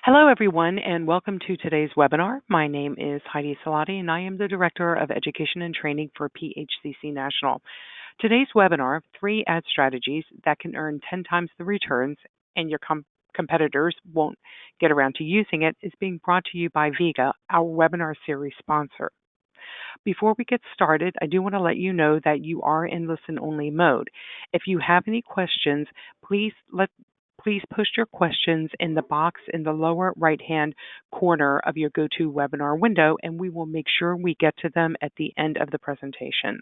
Hello, everyone, and welcome to today's webinar. My name is Heidi Salati, and I am the Director of Education and Training for PHCC National. Today's webinar, 3 ad strategies that can earn 10 times the returns and your competitors won't get around to using it, is being brought to you by Vega, our webinar series sponsor. Before we get started, I do want to let you know that you are in listen-only mode. If you have any questions, please push your questions in the box in the lower right-hand corner of your GoToWebinar window, and we will make sure we get to them at the end of the presentation.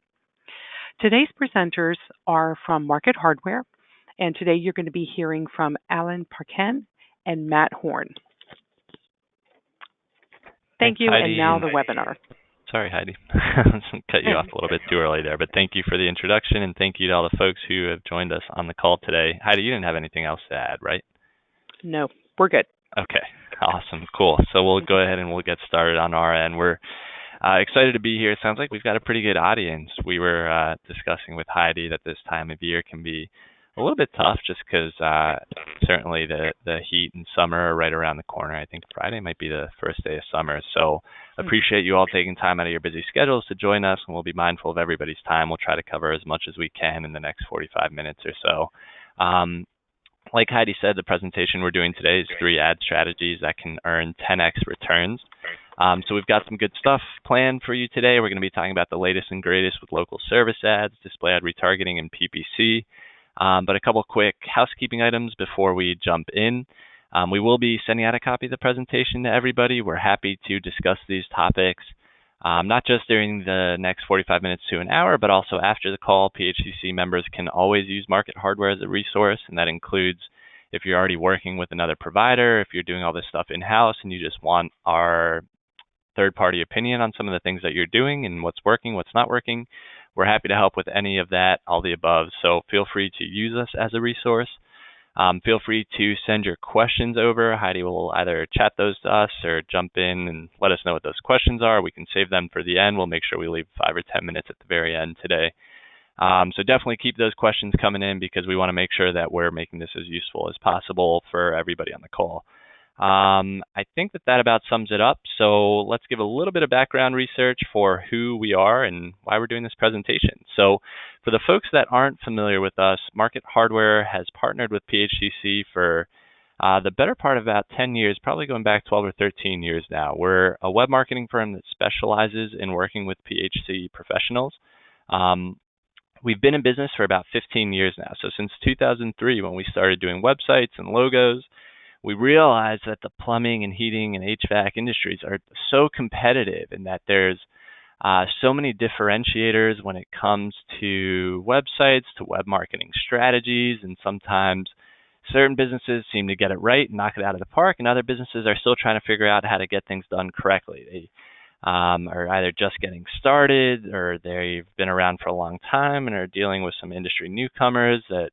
Today's presenters are from Market Hardware, and today you're going to be hearing from Alan Parken and Matt Horn. Thank you, Heidi, and now the webinar. Sorry, Heidi. Cut you off a little bit too early there, but thank you for the introduction, and thank you to all the folks who have joined us on the call today. Heidi, you didn't have anything else to add, right? No, we're good. Okay, awesome, cool. So we'll go ahead and we'll get started on our end. We're excited to be here. It sounds like we've got a pretty good audience. We were discussing with Heidi that this time of year can be a little bit tough just because certainly the heat and summer are right around the corner. I think Friday might be the first day of summer. So appreciate you all taking time out of your busy schedules to join us, and we'll be mindful of everybody's time. We'll try to cover as much as we can in the next 45 minutes or so. Like Heidi said, the presentation we're doing today is 3 ad strategies that can earn 10x returns. So we've got some good stuff planned for you today. We're going to be talking about the latest and greatest with local service ads, display ad retargeting, and PPC. But a couple quick housekeeping items before we jump in. We will be sending out a copy of the presentation to everybody. We're happy to discuss these topics, not just during the next 45 minutes to an hour, but also after the call. PHCC members can always use Market Hardware as a resource, and that includes if you're already working with another provider, if you're doing all this stuff in-house and you just want our third-party opinion on some of the things that you're doing and what's working, what's not working. We're happy to help with any of that, all the above. So feel free to use us as a resource. Feel free to send your questions over. Heidi will either chat those to us or jump in and let us know what those questions are. We can save them for the end. We'll make sure we leave 5 or 10 minutes at the very end today. So definitely keep those questions coming in because we want to make sure that we're making this as useful as possible for everybody on the call. I think that about sums it up. So let's give a little bit of background research for who we are and why we're doing this presentation. So for the folks that aren't familiar with us, Market Hardware has partnered with PHCC for the better part of about 10 years, probably going back 12 or 13 years now. We're a web marketing firm that specializes in working with PHC professionals. We've been in business for about 15 years now. So since 2003, when we started doing websites and logos, we realized that the plumbing and heating and HVAC industries are so competitive and that there's so many differentiators when it comes to websites, to web marketing strategies, and sometimes certain businesses seem to get it right and knock it out of the park, and other businesses are still trying to figure out how to get things done correctly. They are either just getting started or they've been around for a long time and are dealing with some industry newcomers that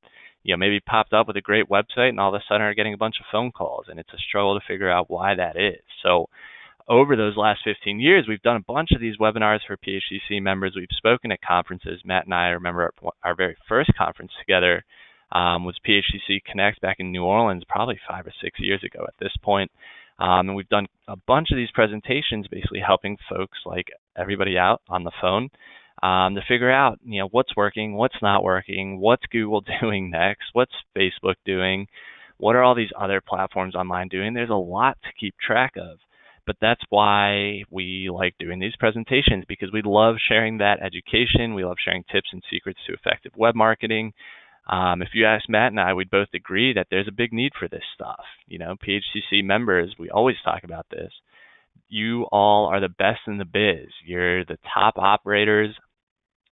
maybe popped up with a great website and all of a sudden are getting a bunch of phone calls, and it's a struggle to figure out why that is. So over those last 15 years, we've done a bunch of these webinars for PHCC members. We've spoken at conferences. Matt and I remember our very first conference together was PHCC Connect back in New Orleans, probably 5 or 6 years ago at this point. And we've done a bunch of these presentations basically helping folks like everybody out on the phone to figure out, what's working, what's not working, what's Google doing next, what's Facebook doing, what are all these other platforms online doing. There's a lot to keep track of, but that's why we like doing these presentations, because we love sharing that education. We love sharing tips and secrets to effective web marketing. If you ask Matt and I, we'd both agree that there's a big need for this stuff. PHCC members, we always talk about this. You all are the best in the biz. You're the top operators.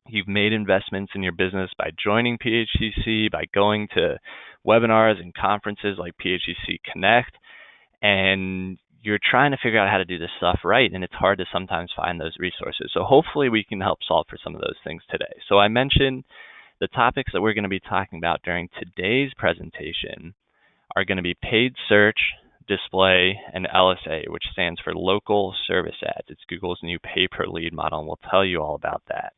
You've made investments in your business by joining PHCC, by going to webinars and conferences like PHCC Connect, and you're trying to figure out how to do this stuff right, and it's hard to sometimes find those resources. So hopefully we can help solve for some of those things today. So I mentioned the topics that we're going to be talking about during today's presentation are going to be paid search, display, and LSA, which stands for local service ads. It's Google's new pay-per-lead model, and we'll tell you all about that.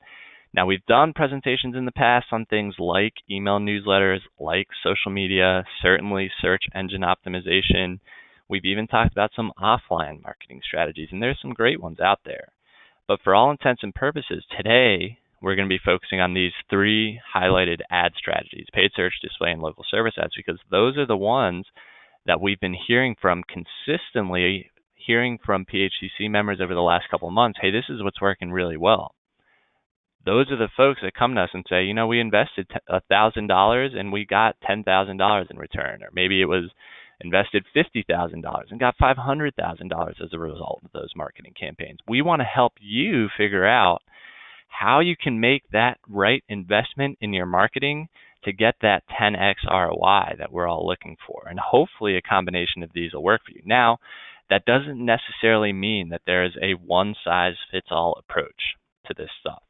Now, we've done presentations in the past on things like email newsletters, like social media, certainly search engine optimization. We've even talked about some offline marketing strategies, and there's some great ones out there. But for all intents and purposes, today we're going to be focusing on these three highlighted ad strategies: paid search, display, and local service ads, because those are the ones that we've been hearing from consistently, hearing from PHCC members over the last couple of months. Hey, this is what's working really well. Those are the folks that come to us and say, you know, we invested $1,000 and we got $10,000 in return, or maybe it was invested $50,000 and got $500,000 as a result of those marketing campaigns. We want to help you figure out how you can make that right investment in your marketing to get that 10x ROI that we're all looking for. And hopefully a combination of these will work for you. Now, that doesn't necessarily mean that there is a one-size-fits-all approach to this stuff.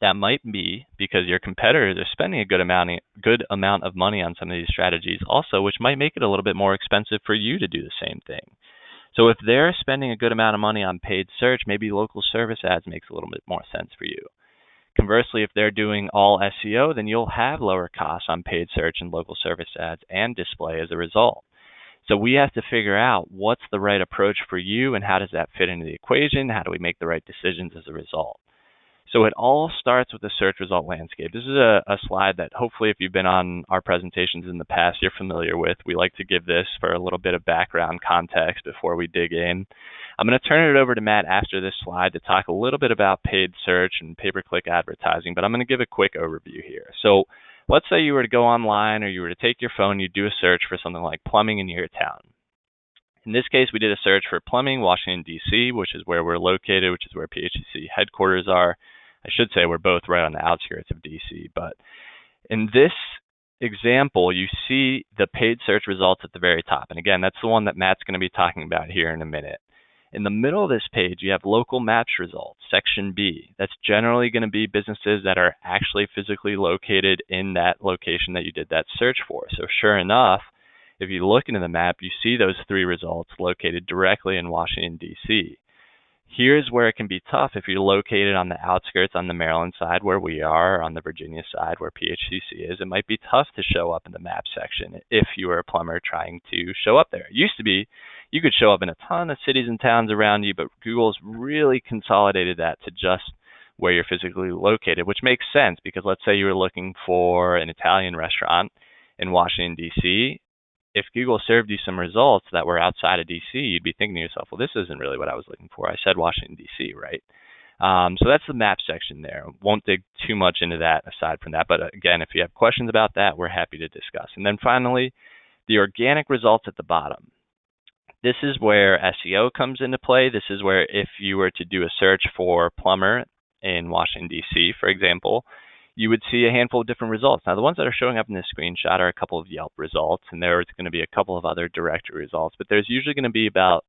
That might be because your competitors are spending a good amount of money on some of these strategies also, which might make it a little bit more expensive for you to do the same thing. So if they're spending a good amount of money on paid search, maybe local service ads makes a little bit more sense for you. Conversely, if they're doing all SEO, then you'll have lower costs on paid search and local service ads and display as a result. So we have to figure out what's the right approach for you and how does that fit into the equation? How do we make the right decisions as a result? So it all starts with the search result landscape. This is a slide that hopefully if you've been on our presentations in the past, you're familiar with. We like to give this for a little bit of background context before we dig in. I'm going to turn it over to Matt after this slide to talk a little bit about paid search and pay-per-click advertising, but I'm going to give a quick overview here. So let's say you were to go online or you were to take your phone, you do a search for something like plumbing in your town. In this case, we did a search for plumbing, Washington, D.C., which is where we're located, which is where PHCC headquarters are. I should say we're both right on the outskirts of D.C., but in this example, you see the paid search results at the very top. And again, that's the one that Matt's going to be talking about here in a minute. In the middle of this page, you have local match results, section B. That's generally going to be businesses that are actually physically located in that location that you did that search for. So sure enough, if you look into the map, you see those three results located directly in Washington, D.C. Here's where it can be tough if you're located on the outskirts on the Maryland side where we are, or on the Virginia side where PHCC is. It might be tough to show up in the map section if you were a plumber trying to show up there. It used to be you could show up in a ton of cities and towns around you, but Google's really consolidated that to just where you're physically located, which makes sense because let's say you were looking for an Italian restaurant in Washington, D.C., if Google served you some results that were outside of DC, you'd be thinking to yourself, well, this isn't really what I was looking for. I said Washington, DC, right? So that's the map section there. Won't dig too much into that aside from that. But again, if you have questions about that, we're happy to discuss. And then finally, the organic results at the bottom. This is where SEO comes into play. This is where if you were to do a search for plumber in Washington, DC, for example, you would see a handful of different results. Now, the ones that are showing up in this screenshot are a couple of Yelp results, and there's going to be a couple of other directory results, but there's usually going to be about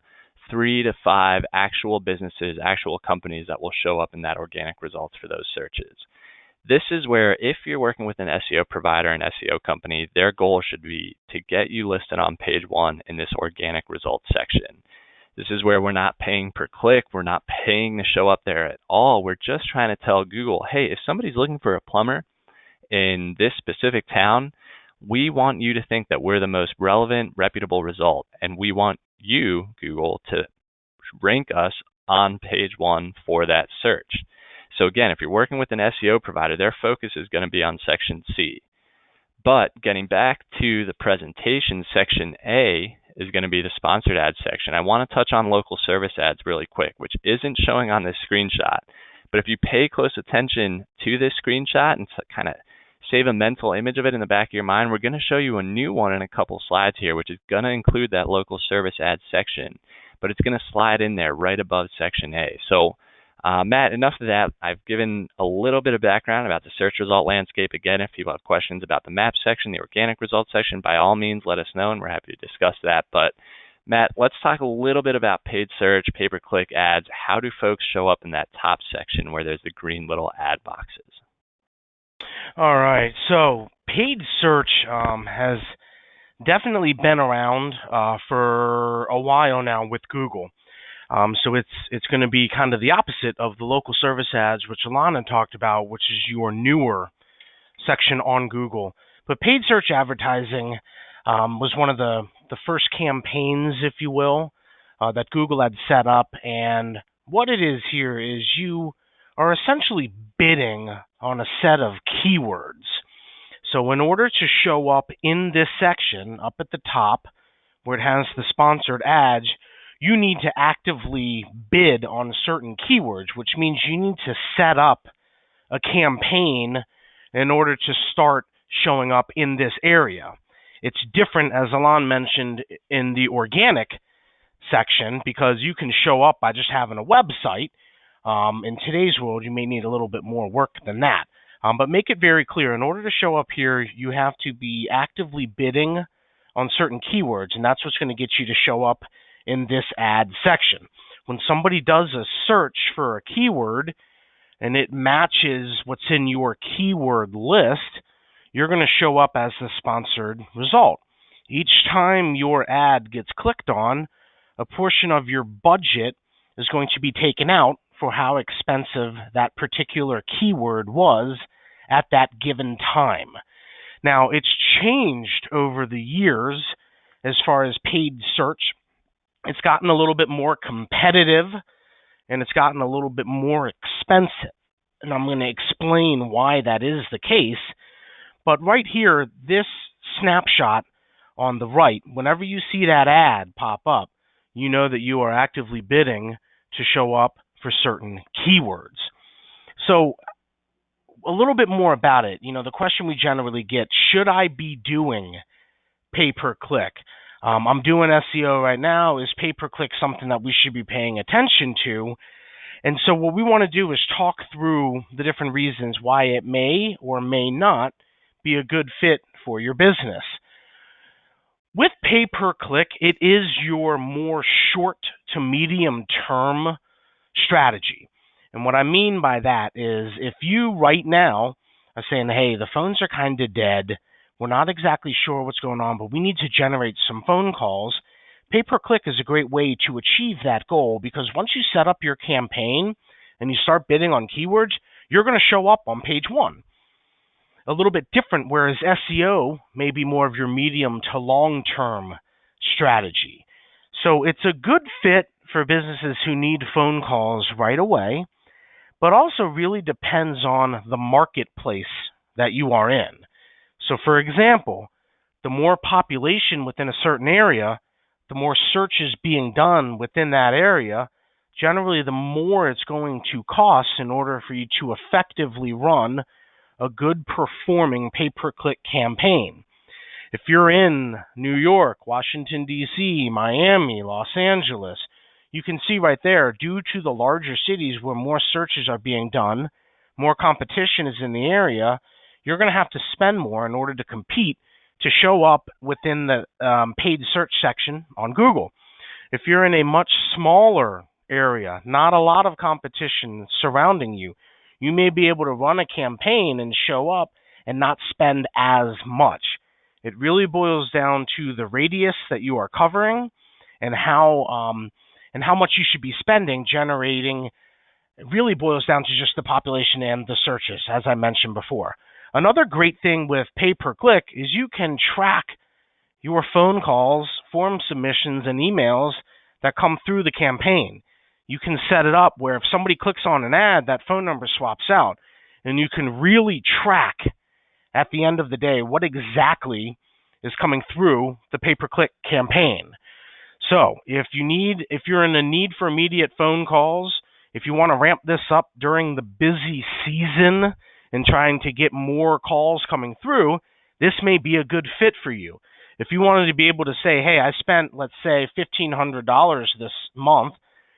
3 to 5 actual businesses, actual companies that will show up in that organic results for those searches. This is where if you're working with an SEO provider, an SEO company, their goal should be to get you listed on page 1 in this organic results section. This is where we're not paying per click. We're not paying to show up there at all. We're just trying to tell Google, hey, if somebody's looking for a plumber in this specific town, we want you to think that we're the most relevant, reputable result. And we want you, Google, to rank us on page 1 for that search. So again, if you're working with an SEO provider, their focus is going to be on section C. But getting back to the presentation, section A is going to be the sponsored ads section. I want to touch on local service ads really quick, which isn't showing on this screenshot. But if you pay close attention to this screenshot and kind of save a mental image of it in the back of your mind, we're going to show you a new one in a couple slides here, which is going to include that local service ads section. But it's going to slide in there right above section A. So Matt, enough of that. I've given a little bit of background about the search result landscape. Again, if people have questions about the map section, the organic results section, by all means, let us know, and we're happy to discuss that. But Matt, let's talk a little bit about paid search, pay-per-click ads. How do folks show up in that top section where there's the green little ad boxes? All right. So paid search has definitely been around for a while now with Google. So it's going to be kind of the opposite of the local service ads, which Alana talked about, which is your newer section on Google. But paid search advertising was one of the the first campaigns, if you will, that Google had set up. And what it is here is you are essentially bidding on a set of keywords. So in order to show up in this section up at the top where it has the sponsored ads, you need to actively bid on certain keywords, which means you need to set up a campaign in order to start showing up in this area. It's different, as Alon mentioned, in the organic section, because you can show up by just having a website. In today's world, you may need a little bit more work than that. But make it very clear, in order to show up here, you have to be actively bidding on certain keywords, and that's what's going to get you to show up in this ad section. When somebody does a search for a keyword and it matches what's in your keyword list, you're going to show up as the sponsored result. Each time your ad gets clicked on, a portion of your budget is going to be taken out for how expensive that particular keyword was at that given time. Now, it's changed over the years as far as paid search. It's gotten a little bit more competitive, and it's gotten a little bit more expensive. And I'm going to explain why that is the case. But right here, this snapshot on the right, whenever you see that ad pop up, you know that you are actively bidding to show up for certain keywords. So a little bit more about it. The question we generally get, should I be doing pay-per-click? I'm doing SEO right now. Is pay-per-click something that we should be paying attention to? And so what we want to do is talk through the different reasons why it may or may not be a good fit for your business. With pay-per-click, it is your more short to medium term strategy. And what I mean by that is, if you right now are saying, hey, the phones are kind of dead, we're not exactly sure what's going on, but we need to generate some phone calls, pay-per-click is a great way to achieve that goal, because once you set up your campaign and you start bidding on keywords, you're going to show up on page one. A little bit different, whereas SEO may be more of your medium to long-term strategy. So it's a good fit for businesses who need phone calls right away, but also really depends on the marketplace that you are in. So for example, the more population within a certain area, the more searches being done within that area, generally the more it's going to cost in order for you to effectively run a good performing pay-per-click campaign. If you're in New York, Washington, D.C., Miami, Los Angeles, you can see right there, due to the larger cities where more searches are being done, more competition is in the area, you're going to have to spend more in order to compete to show up within the paid search section on Google. If you're in a much smaller area, not a lot of competition surrounding you, you may be able to run a campaign and show up and not spend as much. It really boils down to the radius that you are covering and how much you should be spending generating. It really boils down to just the population and the searches, as I mentioned before. Another great thing with pay-per-click is you can track your phone calls, form submissions, and emails that come through the campaign. You can set it up where if somebody clicks on an ad, that phone number swaps out, and you can really track at the end of the day what exactly is coming through the pay-per-click campaign. So if you're in a need for immediate phone calls, if you want to ramp this up during the busy season and trying to get more calls coming through, this may be a good fit for you. If you wanted to be able to say, hey, I spent, let's say, $1,500 this month,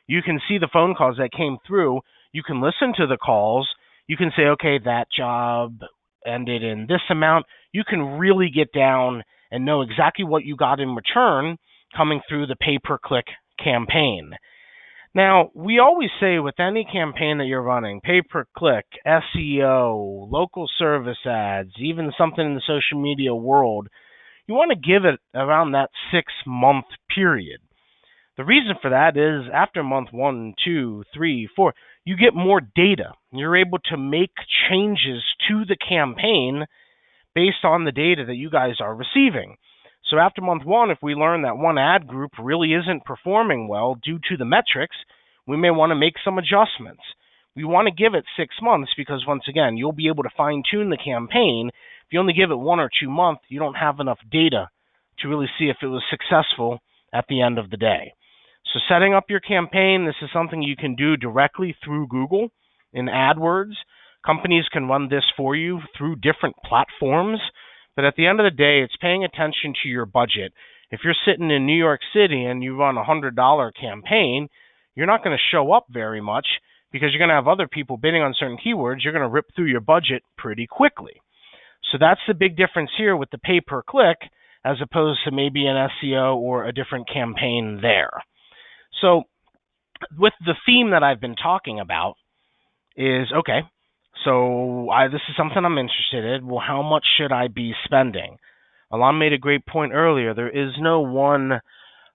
you can see the phone calls that came through. You can listen to the calls. You can say, okay, that job ended in this amount. You can really get down and know exactly what you got in return coming through the pay-per-click campaign. Now, we always say with any campaign that you're running, pay-per-click, SEO, local service ads, even something in the social media world, you want to give it around that 6-month period. The reason for that is after month 1, 2, 3, 4, you get more data. You're able to make changes to the campaign based on the data that you guys are receiving. So after month one, if we learn that one ad group really isn't performing well due to the metrics, we may want to make some adjustments. We want to give it 6 months because, once again, you'll be able to fine-tune the campaign. If you only give it 1 or 2 months, you don't have enough data to really see if it was successful at the end of the day. So setting up your campaign, this is something you can do directly through Google in AdWords. Companies can run this for you through different platforms, but at the end of the day, it's paying attention to your budget. If you're sitting in New York City and you run a $100 campaign, you're not going to show up very much because you're going to have other people bidding on certain keywords. You're going to rip through your budget pretty quickly. So that's the big difference here with the pay per click as opposed to maybe an SEO or a different campaign there. So with the theme that I've been talking about is, okay, so this is something I'm interested in. Well, how much should I be spending? Alon made a great point earlier. There is no one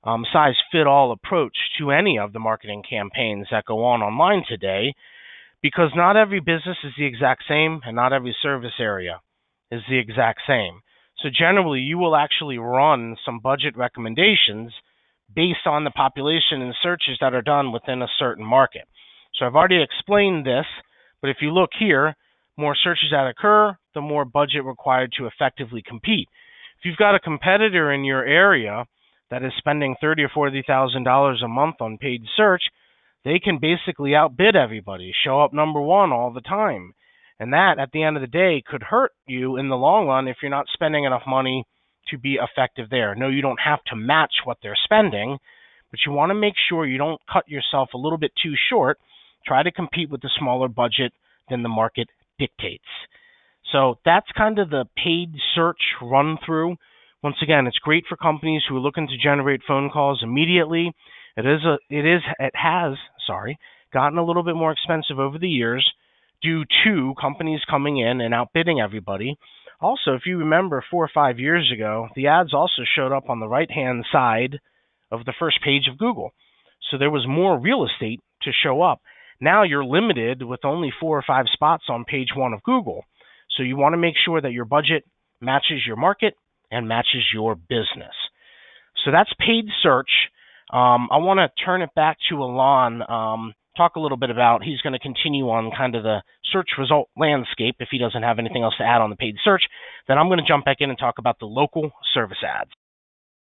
size-fit-all approach to any of the marketing campaigns that go on online today, because not every business is the exact same and not every service area is the exact same. So generally, you will actually run some budget recommendations based on the population and searches that are done within a certain market. So I've already explained this, but if you look here, more searches that occur, the more budget required to effectively compete. If you've got a competitor in your area that is spending $30,000 or $40,000 a month on paid search, they can basically outbid everybody, show up number one all the time. And that, at the end of the day, could hurt you in the long run if you're not spending enough money to be effective there. No, you don't have to match what they're spending, but you want to make sure you don't cut yourself a little bit too short. Try to compete with a smaller budget than the market dictates. So that's kind of the paid search run through. Once again, it's great for companies who are looking to generate phone calls immediately. It has gotten a little bit more expensive over the years due to companies coming in and outbidding everybody. Also, if you remember 4 or 5 years ago, the ads also showed up on the right-hand side of the first page of Google. So there was more real estate to show up. Now you're limited with only 4 or 5 spots on page 1 of Google. So you want to make sure that your budget matches your market and matches your business. So that's paid search. I want to turn it back to Alon, talk a little bit about, he's going to continue on kind of the search result landscape if he doesn't have anything else to add on the paid search. Then I'm going to jump back in and talk about the local service ads.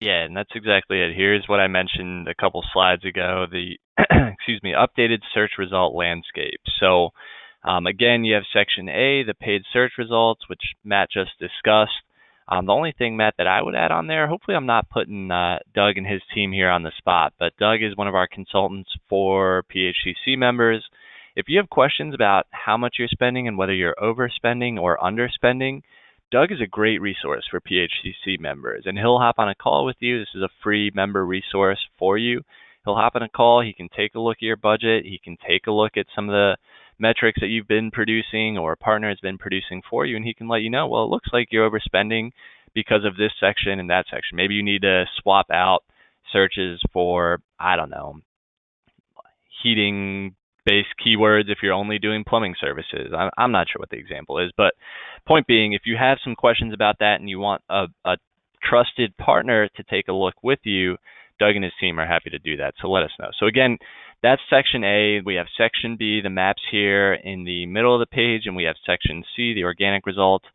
Yeah, and that's exactly it. Here's what I mentioned a couple slides ago, the updated search result landscape. So again, you have section A, the paid search results, which Matt just discussed. The only thing, Matt, that I would add on there, hopefully I'm not putting Doug and his team here on the spot, but Doug is one of our consultants for PHCC members. If you have questions about how much you're spending and whether you're overspending or underspending, Doug is a great resource for PHCC members, and he'll hop on a call with you. This is a free member resource for you. He'll hop on a call. He can take a look at your budget. He can take a look at some of the metrics that you've been producing or a partner has been producing for you, and he can let you know, well, it looks like you're overspending because of this section and that section. Maybe you need to swap out searches for, I don't know, heating-based keywords if you're only doing plumbing services. I'm not sure what the example is, but point being, if you have some questions about that and you want a trusted partner to take a look with you, Doug and his team are happy to do that, so let us know. So again, that's section A. We have section B, the maps here in the middle of the page, and we have section C, the organic results.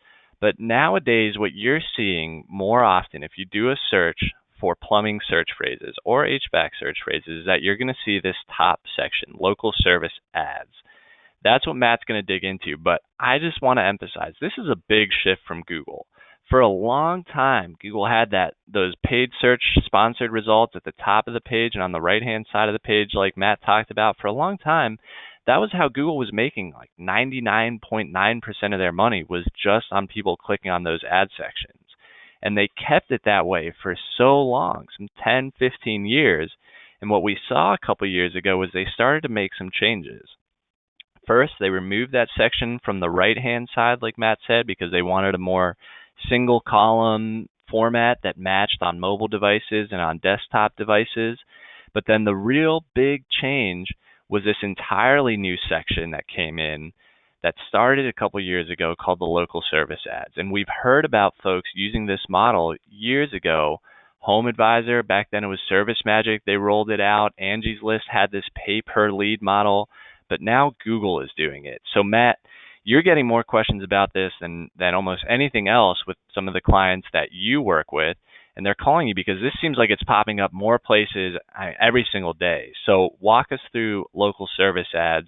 But nowadays, what you're seeing more often, if you do a search for plumbing search phrases or HVAC search phrases, is that you're going to see this top section, local service ads. That's what Matt's going to dig into, but I just want to emphasize, this is a big shift from Google. For a long time, Google had those paid search sponsored results at the top of the page and on the right-hand side of the page, like Matt talked about. For a long time, that was how Google was making like 99.9% of their money was just on people clicking on those ad sections. And they kept it that way for so long, some 10, 15 years. And what we saw a couple years ago was they started to make some changes. First, they removed that section from the right-hand side, like Matt said, because they wanted a more single column format that matched on mobile devices and on desktop devices. But then the real big change was this entirely new section that came in that started a couple years ago called the local service ads. And we've heard about folks using this model years ago. Home Advisor, back then it was Service Magic, they rolled it out. Angie's List had this pay per lead model, but now Google is doing it. So Matt, you're getting more questions about this than almost anything else with some of the clients that you work with. And they're calling you because this seems like it's popping up more places every single day. So walk us through local service ads.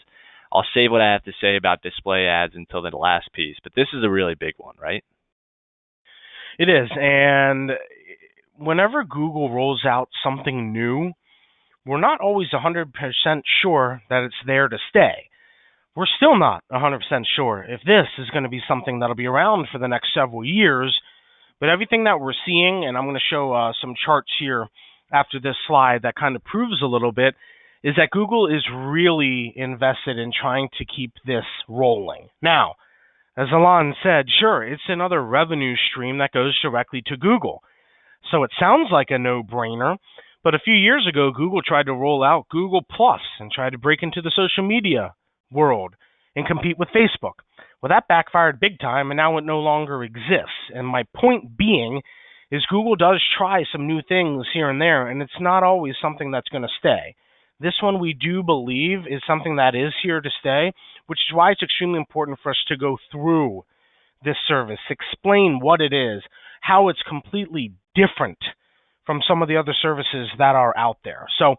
I'll save what I have to say about display ads until the last piece, but this is a really big one, right? It is, and whenever Google rolls out something new, we're not always 100% sure that it's there to stay. We're still not 100% sure if this is going to be something that'll be around for the next several years, but everything that we're seeing, and I'm going to show some charts here after this slide that kind of proves a little bit, is that Google is really invested in trying to keep this rolling. Now, as Alon said, sure, it's another revenue stream that goes directly to Google. So it sounds like a no-brainer, but a few years ago, Google tried to roll out Google Plus and tried to break into the social media world and compete with Facebook. Well, that backfired big time, and now it no longer exists. And my point being is Google does try some new things here and there, and it's not always something that's going to stay. This one we do believe is something that is here to stay, which is why it's extremely important for us to go through this service, explain what it is, how it's completely different from some of the other services that are out there. So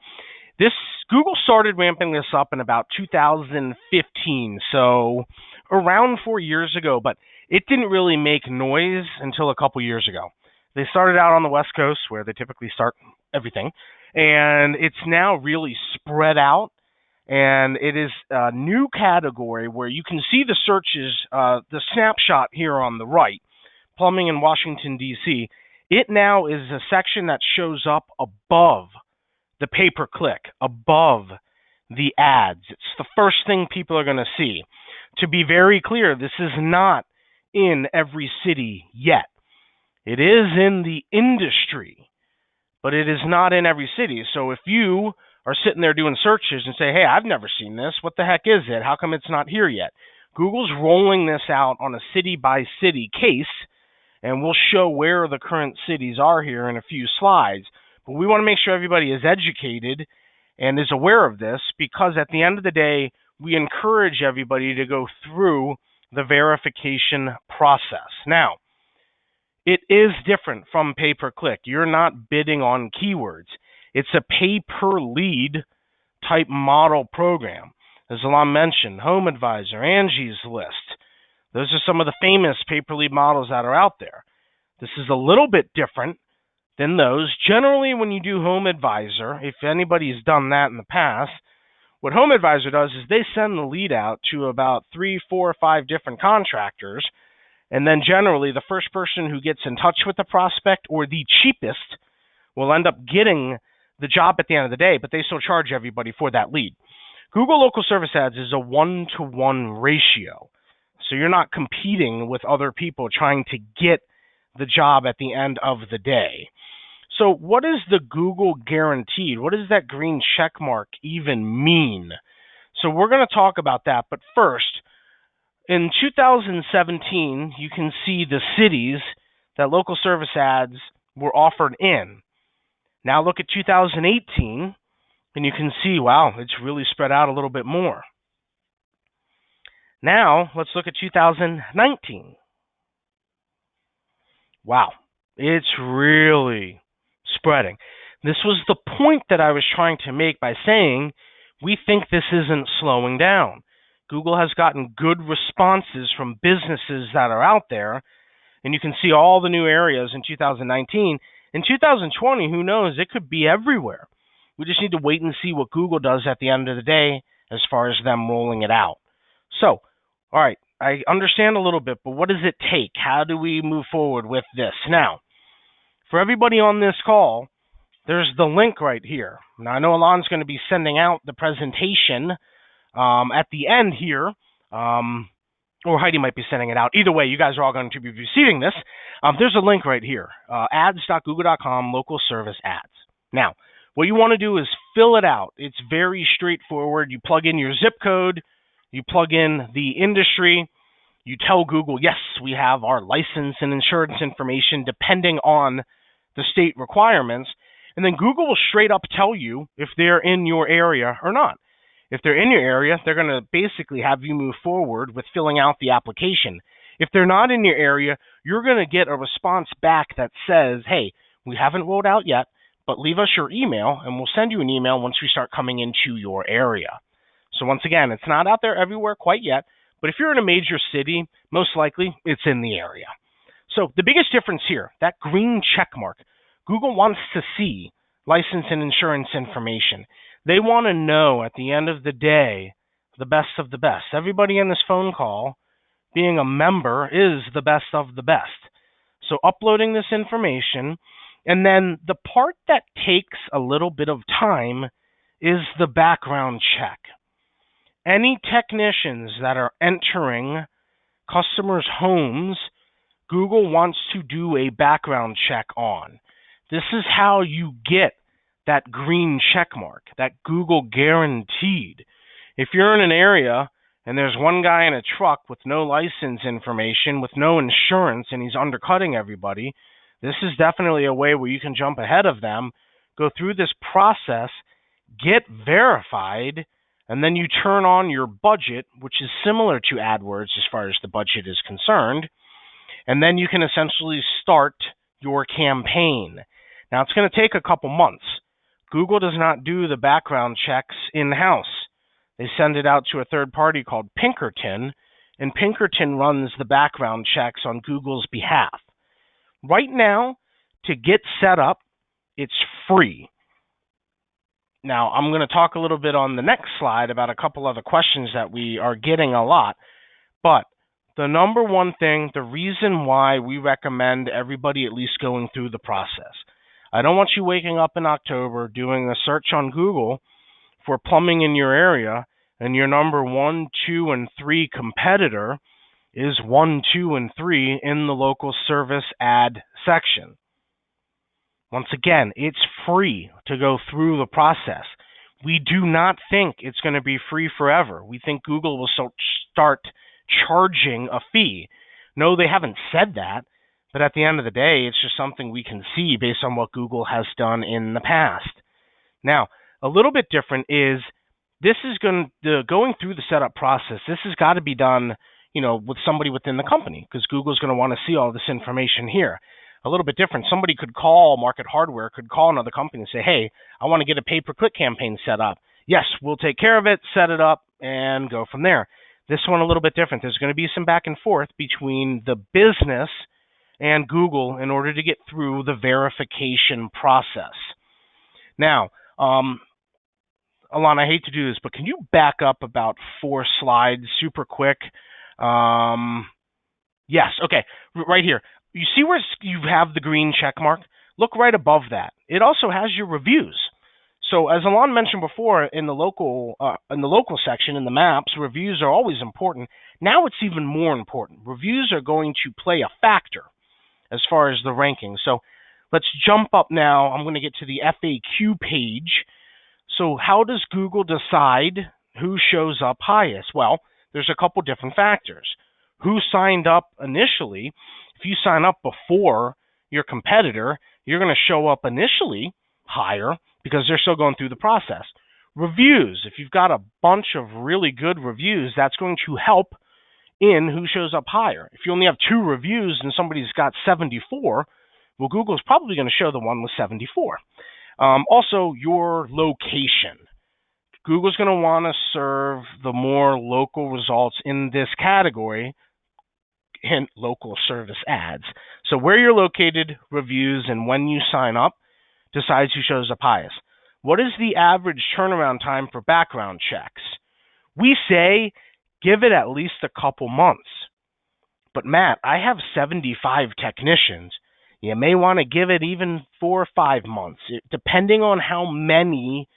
Google started ramping this up in about 2015, so around 4 years ago, but it didn't really make noise until a couple years ago. They started out on the West Coast, where they typically start everything, and it's now really spread out, and it is a new category where you can see the searches, the snapshot here on the right, plumbing in Washington, D.C. It now is a section that shows up above the pay-per-click, above the ads. It's the first thing people are going to see. To be very clear, this is not in every city yet. It is in the industry, but it is not in every city. So if you are sitting there doing searches and say, hey, I've never seen this, what the heck is it? How come it's not here yet? Google's rolling this out on a city-by-city case, and we'll show where the current cities are here in a few slides. But we want to make sure everybody is educated and is aware of this, because at the end of the day, we encourage everybody to go through the verification process. Now, it is different from pay-per-click. You're not bidding on keywords. It's a pay-per-lead type model program. As Alon mentioned, Home Advisor, Angie's List. Those are some of the famous pay-per-lead models that are out there. This is a little bit different than those. Generally, when you do Home Advisor, if anybody's done that in the past, what Home Advisor does is they send the lead out to about 3, 4, 5 different contractors, and then generally the first person who gets in touch with the prospect or the cheapest will end up getting the job at the end of the day, but they still charge everybody for that lead. Google Local Service Ads is a 1-to-1 ratio, so you're not competing with other people trying to get the job at the end of the day. So what is the Google guaranteed? What does that green check mark even mean? So we're going to talk about that, but first, in 2017, you can see the cities that local service ads were offered in. Now look at 2018, and you can see, wow, it's really spread out a little bit more. Now, let's look at 2019. Wow, it's really spreading. This was the point that I was trying to make by saying we think this isn't slowing down. Google has gotten good responses from businesses that are out there, and you can see all the new areas in 2019. In 2020, who knows? It could be everywhere. We just need to wait and see what Google does at the end of the day as far as them rolling it out. So, all right, I understand a little bit, but what does it take? How do we move forward with this? Now, for everybody on this call, there's the link right here. Now, I know Alon's going to be sending out the presentation at the end here, or Heidi might be sending it out. Either way, you guys are all going to be receiving this. There's a link right here, ads.google.com, local service ads. Now, what you want to do is fill it out. It's very straightforward. You plug in your zip code, You plug in the industry, you tell Google, yes, we have our license and insurance information depending on the state requirements, and then Google will straight up tell you if they're in your area or not. If they're in your area, they're going to basically have you move forward with filling out the application. If they're not in your area, you're going to get a response back that says, hey, we haven't rolled out yet, but leave us your email and we'll send you an email once we start coming into your area. So once again, it's not out there everywhere quite yet, but if you're in a major city, most likely it's in the area. So the biggest difference here, that green check mark, Google wants to see license and insurance information. They want to know at the end of the day, the best of the best. Everybody in this phone call, being a member, is the best of the best. So uploading this information, and then the part that takes a little bit of time is the background check. Any technicians that are entering customers' homes, Google wants to do a background check on. This is how you get that green check mark, that Google guaranteed. If you're in an area and there's one guy in a truck with no license information, with no insurance, and he's undercutting everybody, this is definitely a way where you can jump ahead of them, go through this process, get verified, and then you turn on your budget, which is similar to AdWords as far as the budget is concerned, and then you can essentially start your campaign. Now, it's going to take a couple months. Google does not do the background checks in-house. They send it out to a third party called Pinkerton, and Pinkerton runs the background checks on Google's behalf. Right now, to get set up, it's free. Now, I'm going to talk a little bit on the next slide about a couple other questions that we are getting a lot, but the number one thing, the reason why we recommend everybody at least going through the process. I don't want you waking up in October doing a search on Google for plumbing in your area, and your number 1, 2, and 3 competitor is 1, 2, and 3 in the local service ad section. Once again, it's free to go through the process. We do not think it's going to be free forever. We think Google will start charging a fee. No, they haven't said that, but at the end of the day, it's just something we can see based on what Google has done in the past. Now, a little bit different is this is going through the setup process. This has got to be done, with somebody within the company, because Google's going to want to see all this information here. A little bit different. Somebody could call Market Hardware, could call another company and say, hey, I want to get a pay-per-click campaign set up. Yes, we'll take care of it, set it up, and go from there. This one a little bit different. There's going to be some back and forth between the business and Google in order to get through the verification process. Now, Alana, I hate to do this, but can you back up about 4 slides super quick? Yes, okay, right here. You see where you have the green check mark? Look right above that. It also has your reviews. So as Alon mentioned before, in the local section, in the maps, reviews are always important. Now it's even more important. Reviews are going to play a factor as far as the ranking. So let's jump up now. I'm going to get to the FAQ page. So how does Google decide who shows up highest? Well, there's a couple different factors. Who signed up initially? If you sign up before your competitor, you're going to show up initially higher because they're still going through the process. Reviews, if you've got a bunch of really good reviews, that's going to help in who shows up higher. If you only have 2 reviews and somebody's got 74, well, Google's probably going to show the one with 74. Also, your location. Google's going to want to serve the more local results in this category, hint, local service ads. So where you're located, reviews, and when you sign up decides who shows up highest. What is the average turnaround time for background checks? We say give it at least a couple months. But Matt, I have 75 technicians. You may want to give it even 4 or 5 months, depending on how many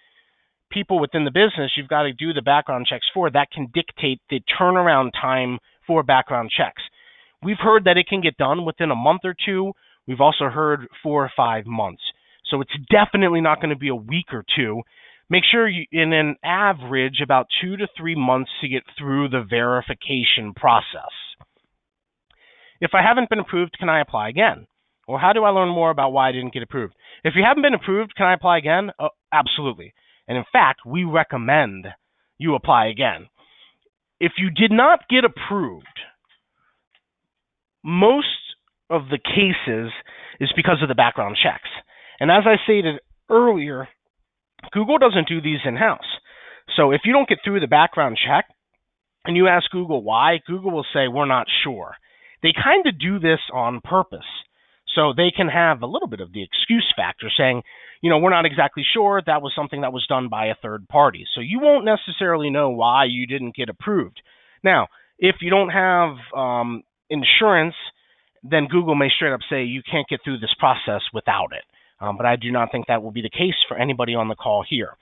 people within the business you've got to do the background checks for. That can dictate the turnaround time for background checks. We've heard that it can get done within a month or 2. We've also heard 4 or 5 months. So it's definitely not going to be a week or 2. Make sure in an average about 2 to 3 months to get through the verification process. If I haven't been approved, can I apply again? Or how do I learn more about why I didn't get approved? If you haven't been approved, can I apply again? Oh, absolutely. And in fact, we recommend you apply again. If you did not get approved, most of the cases is because of the background checks. And as I stated earlier, Google doesn't do these in-house. So if you don't get through the background check and you ask Google why, Google will say, we're not sure. They kind of do this on purpose. So they can have a little bit of the excuse factor saying, we're not exactly sure. That was something that was done by a third party. So you won't necessarily know why you didn't get approved. Now, if you don't have insurance, then Google may straight up say you can't get through this process without it. But I do not think that will be the case for anybody on the call here.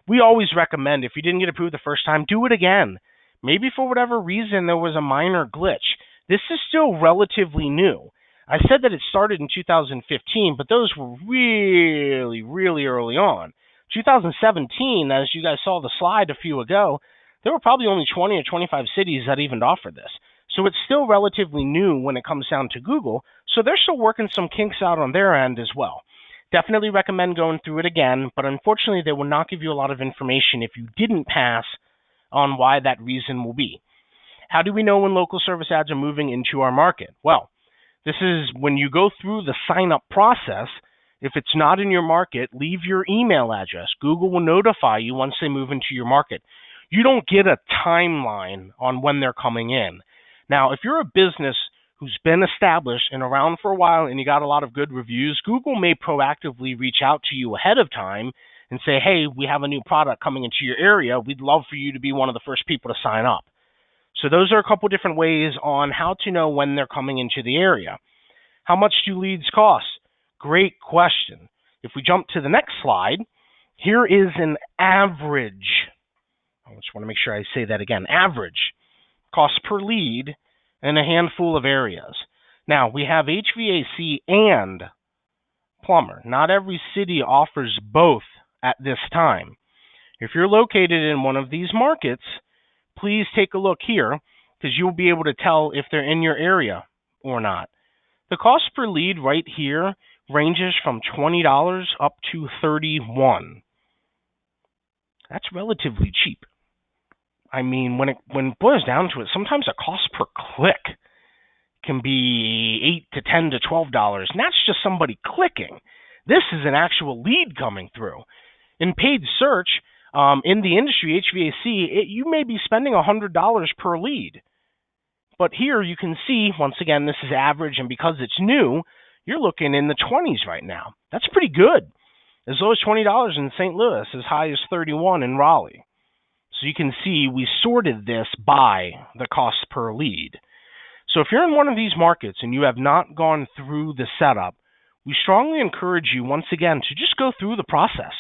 We always recommend if you didn't get approved the first time, do it again. Maybe for whatever reason there was a minor glitch. This is still relatively new. I said that it started in 2015, but those were really, really early on. 2017, as you guys saw the slide a few ago, there were probably only 20 or 25 cities that even offered this. So it's still relatively new when it comes down to Google, so they're still working some kinks out on their end as well. Definitely recommend going through it again, but unfortunately they will not give you a lot of information if you didn't pass on why that reason will be. How do we know when local service ads are moving into our market? Well, this is when you go through the sign-up process. If it's not in your market, leave your email address. Google will notify you once they move into your market. You don't get a timeline on when they're coming in. Now, if you're a business who's been established and around for a while and you got a lot of good reviews, Google may proactively reach out to you ahead of time and say, hey, we have a new product coming into your area. We'd love for you to be one of the first people to sign up. So those are a couple different ways on how to know when they're coming into the area. How much do leads cost? Great question. If we jump to the next slide, here is an average. I just want to make sure I say that again. Average cost per lead in a handful of areas. Now, we have HVAC and plumber. Not every city offers both at this time. If you're located in one of these markets, please take a look here because you'll be able to tell if they're in your area or not. The cost per lead right here ranges from $20 up to $31. That's relatively cheap. I mean, when it boils down to it, sometimes a cost per click can be $8 to $10 to $12, and that's just somebody clicking. This is an actual lead coming through. In paid search, in the industry, HVAC, you may be spending $100 per lead. But here you can see, once again, this is average, and because it's new, you're looking in the 20s right now. That's pretty good. As low as $20 in St. Louis, as high as $31 in Raleigh. So you can see we sorted this by the cost per lead. So if you're in one of these markets and you have not gone through the setup, we strongly encourage you, once again, to just go through the process.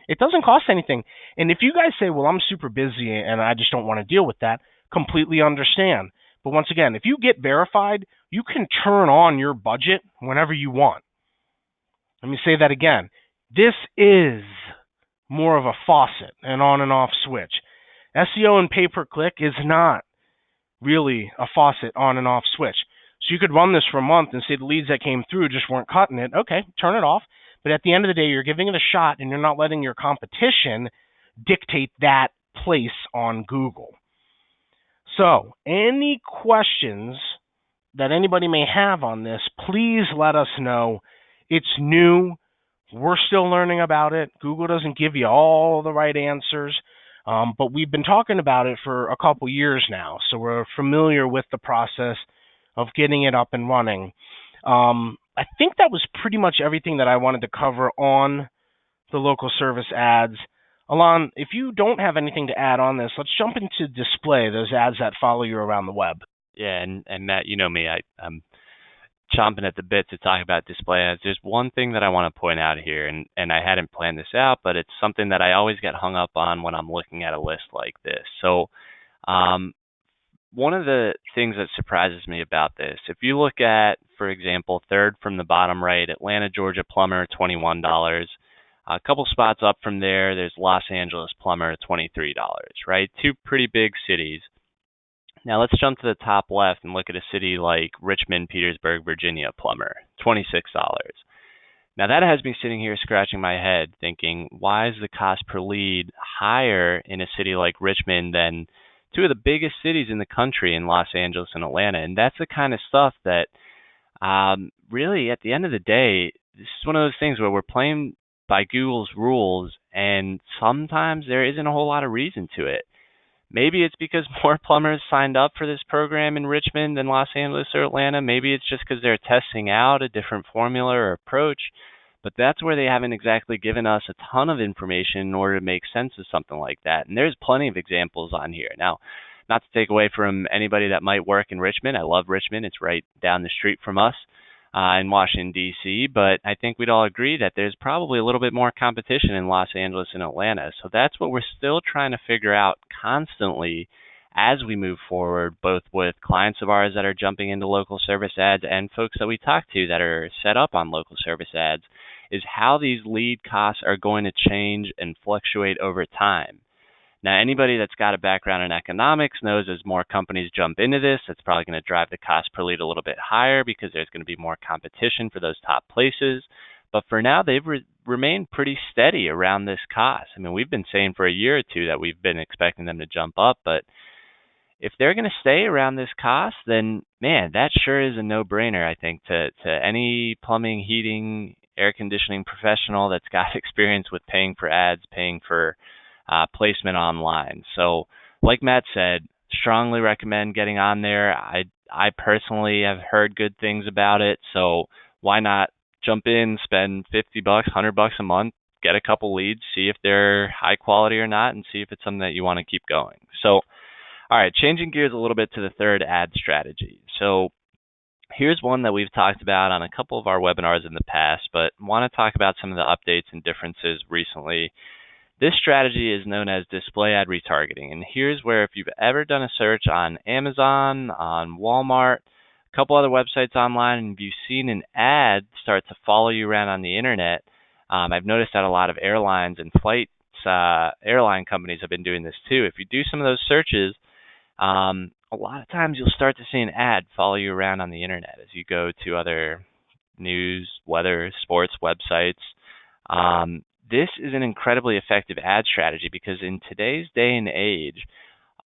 It doesn't cost anything. And if you guys say, well, I'm super busy and I just don't want to deal with that, completely understand. But once again, if you get verified, you can turn on your budget whenever you want. Let me say that again. This is more of a faucet, an on and off switch. SEO and pay-per-click is not really a faucet on and off switch. So you could run this for a month and say the leads that came through just weren't cutting it. Okay, turn it off. But at the end of the day, you're giving it a shot and you're not letting your competition dictate that place on Google. So any questions that anybody may have on this, please let us know. It's new. We're still learning about it. Google doesn't give you all the right answers. But we've been talking about it for a couple years now, so we're familiar with the process of getting it up and running. I think that was pretty much everything that I wanted to cover on the local service ads. Alon, if you don't have anything to add on this, let's jump into display, those ads that follow you around the web. Yeah, and Matt, you know me, I'm chomping at the bit to talk about display ads. There's one thing that I want to point out here, and I hadn't planned this out, but it's something that I always get hung up on when I'm looking at a list like this. So one of the things that surprises me about this, if you look at, for example, third from the bottom right, Atlanta, Georgia plumber, $21. A couple spots up from there, there's Los Angeles plumber, $23, right? Two pretty big cities. Now let's jump to the top left and look at a city like Richmond, Petersburg, Virginia plumber, $26. Now that has me sitting here scratching my head thinking, why is the cost per lead higher in a city like Richmond than two of the biggest cities in the country in Los Angeles and Atlanta? And that's the kind of stuff that really, at the end of the day, this is one of those things where we're playing by Google's rules, and sometimes there isn't a whole lot of reason to it. Maybe it's because more plumbers signed up for this program in Richmond than Los Angeles or Atlanta. Maybe it's just because they're testing out a different formula or approach. But that's where they haven't exactly given us a ton of information in order to make sense of something like that. And there's plenty of examples on here. Now, not to take away from anybody that might work in Richmond. I love Richmond. It's right down the street from us in Washington, D.C., but I think we'd all agree that there's probably a little bit more competition in Los Angeles and Atlanta. So that's what we're still trying to figure out constantly as we move forward, both with clients of ours that are jumping into local service ads and folks that we talk to that are set up on local service ads, is how these lead costs are going to change and fluctuate over time. Now, anybody that's got a background in economics knows as more companies jump into this, that's probably going to drive the cost per lead a little bit higher because there's going to be more competition for those top places. But for now, they've remained pretty steady around this cost. I mean, we've been saying for a year or two that we've been expecting them to jump up, but if they're going to stay around this cost, then, man, that sure is a no-brainer, I think, to any plumbing, heating, air conditioning professional that's got experience with paying for ads, paying for placement online. So like Matt said, strongly recommend getting on there. I personally have heard good things about it. So why not jump in, spend $50, $100 a month, get a couple leads, see if they're high quality or not, and see if it's something that you want to keep going. So, all right, changing gears a little bit to the third ad strategy. So here's one that we've talked about on a couple of our webinars in the past, but want to talk about some of the updates and differences recently. This strategy is known as Display Ad Retargeting, and here's where if you've ever done a search on Amazon, on Walmart, a couple other websites online, and you've seen an ad start to follow you around on the internet, I've noticed that a lot of airlines and airline companies have been doing this too. If you do some of those searches, a lot of times you'll start to see an ad follow you around on the internet as you go to other news, weather, sports websites. This is an incredibly effective ad strategy because in today's day and age,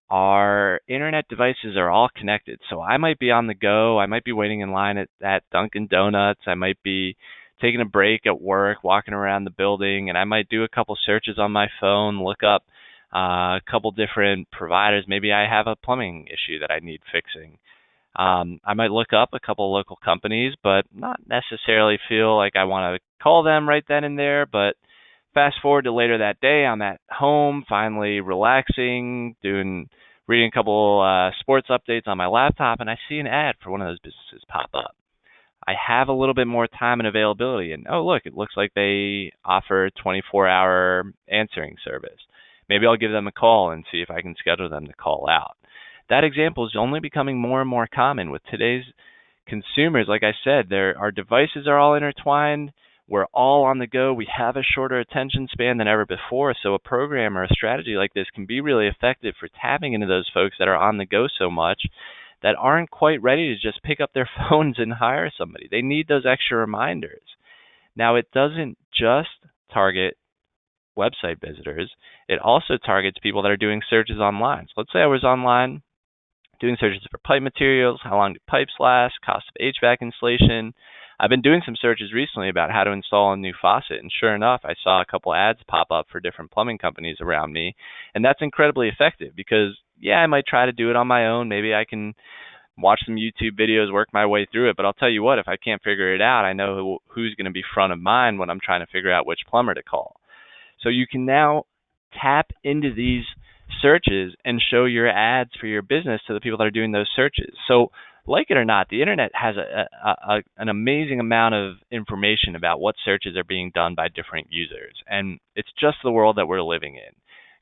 our internet devices are all connected. So I might be on the go. I might be waiting in line at Dunkin' Donuts. I might be taking a break at work, walking around the building, and I might do a couple searches on my phone, look up a couple different providers. Maybe I have a plumbing issue that I need fixing. I might look up a couple local companies, but not necessarily feel like I want to call them right then and there. But fast forward to later that day, I'm at home, finally relaxing, reading a couple sports updates on my laptop, and I see an ad for one of those businesses pop up. I have a little bit more time and availability, and oh, look, it looks like they offer 24-hour answering service. Maybe I'll give them a call and see if I can schedule them to call out. That example is only becoming more and more common with today's consumers. Like I said, our devices are all intertwined. We're all on the go. We have a shorter attention span than ever before. So a program or a strategy like this can be really effective for tapping into those folks that are on the go so much that aren't quite ready to just pick up their phones and hire somebody. They need those extra reminders. Now, it doesn't just target website visitors. It also targets people that are doing searches online. So let's say I was online doing searches for pipe materials, how long do pipes last, cost of HVAC installation. I've been doing some searches recently about how to install a new faucet, and sure enough, I saw a couple ads pop up for different plumbing companies around me, and that's incredibly effective because, yeah, I might try to do it on my own. Maybe I can watch some YouTube videos, work my way through it, but I'll tell you what, if I can't figure it out, I know who's going to be front of mind when I'm trying to figure out which plumber to call. So you can now tap into these searches and show your ads for your business to the people that are doing those searches. So like it or not, the internet has an amazing amount of information about what searches are being done by different users. And it's just the world that we're living in.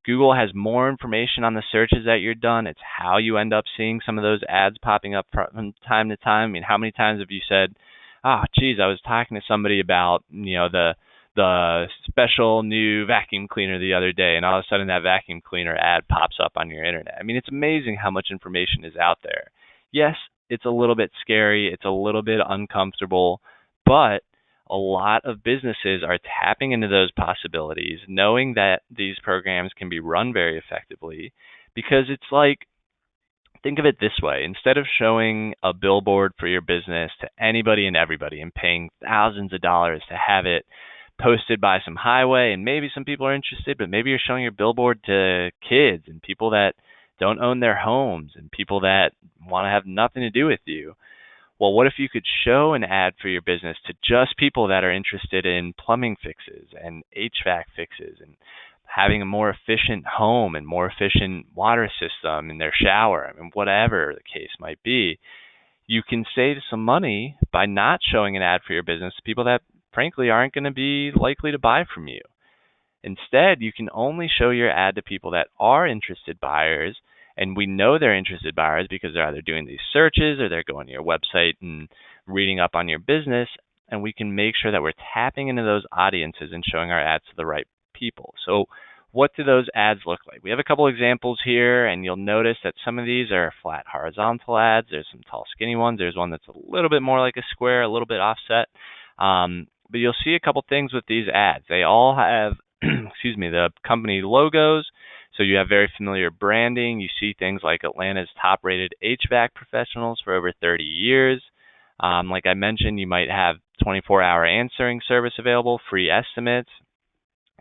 Google has more information on the searches that you're done. It's how you end up seeing some of those ads popping up from time to time. I mean, how many times have you said, oh, geez, I was talking to somebody about, the the special new vacuum cleaner the other day, and all of a sudden that vacuum cleaner ad pops up on your internet. I mean, it's amazing how much information is out there. Yes, it's a little bit scary, it's a little bit uncomfortable, but a lot of businesses are tapping into those possibilities, knowing that these programs can be run very effectively, because it's like, think of it this way. Instead of showing a billboard for your business to anybody and everybody and paying thousands of dollars to have it posted by some highway, and maybe some people are interested, but maybe you're showing your billboard to kids and people that don't own their homes and people that want to have nothing to do with you. Well, what if you could show an ad for your business to just people that are interested in plumbing fixes and HVAC fixes and having a more efficient home and more efficient water system in their shower, I mean, whatever the case might be? You can save some money by not showing an ad for your business to people that frankly aren't going to be likely to buy from you. Instead, you can only show your ad to people that are interested buyers, and we know they're interested buyers because they're either doing these searches or they're going to your website and reading up on your business, and we can make sure that we're tapping into those audiences and showing our ads to the right people. So what do those ads look like? We have a couple examples here, and you'll notice that some of these are flat horizontal ads. There's some tall skinny ones. There's one that's a little bit more like a square, a little bit offset. But you'll see a couple things with these ads. They all have the company logos. So you have very familiar branding. You see things like Atlanta's top-rated HVAC professionals for over 30 years. Like I mentioned, you might have 24-hour answering service available, free estimates.